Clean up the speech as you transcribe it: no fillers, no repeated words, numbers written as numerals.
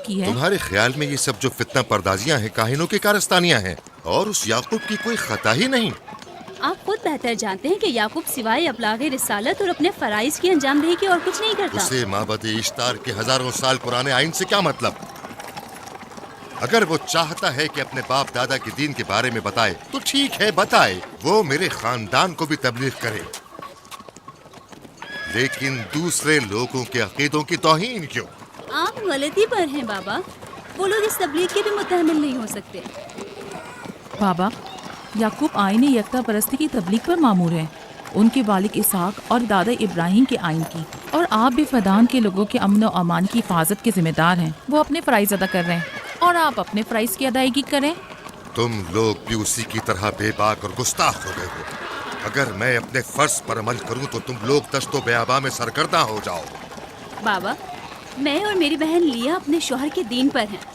کی ہے۔ تمہارے خیال میں یہ سب جو فتنہ پردازیاں ہیں کاہنوں کی کارستانیاں ہیں، اور اس یعقوب کی کوئی خطا ہی نہیں؟ آپ خود بہتر جانتے ہیں کہ یعقوب سوائے ابلاغ رسالت اور اپنے فرائض کی انجام دہی کے اور کچھ نہیں کرتا۔ اسے معبد اشتار کے ہزاروں سال پرانے آئین سے کیا مطلب؟ اگر وہ چاہتا ہے کہ اپنے باپ دادا کے دین کے بارے میں بتائے تو ٹھیک ہے، بتائے، وہ میرے خاندان کو بھی تبلیغ کرے، لیکن دوسرے لوگوں کے عقیدوں کی توہین کیوں؟ آپ غلطی پر ہیں بابا، وہ لوگ اس تبلیغ کے بھی متحمل نہیں ہو سکتے۔ بابا، یعقوب آئین یکتا پرستی کی تبلیغ پر مامور ہیں، ان کے والد اسحاق اور دادا ابراہیم کے آئین کی، اور آپ بھی فدان کے لوگوں کے امن و امان کی حفاظت کے ذمہ دار ہیں۔ وہ اپنے فرائض ادا کر رہے ہیں اور آپ اپنے فرائض کی ادائیگی کریں۔ تم لوگ بھی اسی کی طرح بے باک اور گستاخ ہو گئے ہو۔ اگر میں اپنے فرض پر عمل کروں تو تم لوگ دشت و بیاباں میں سرگرداں ہو جاؤ۔ بابا، میں اور میری بہن لیا اپنے شوہر کے دین پر ہیں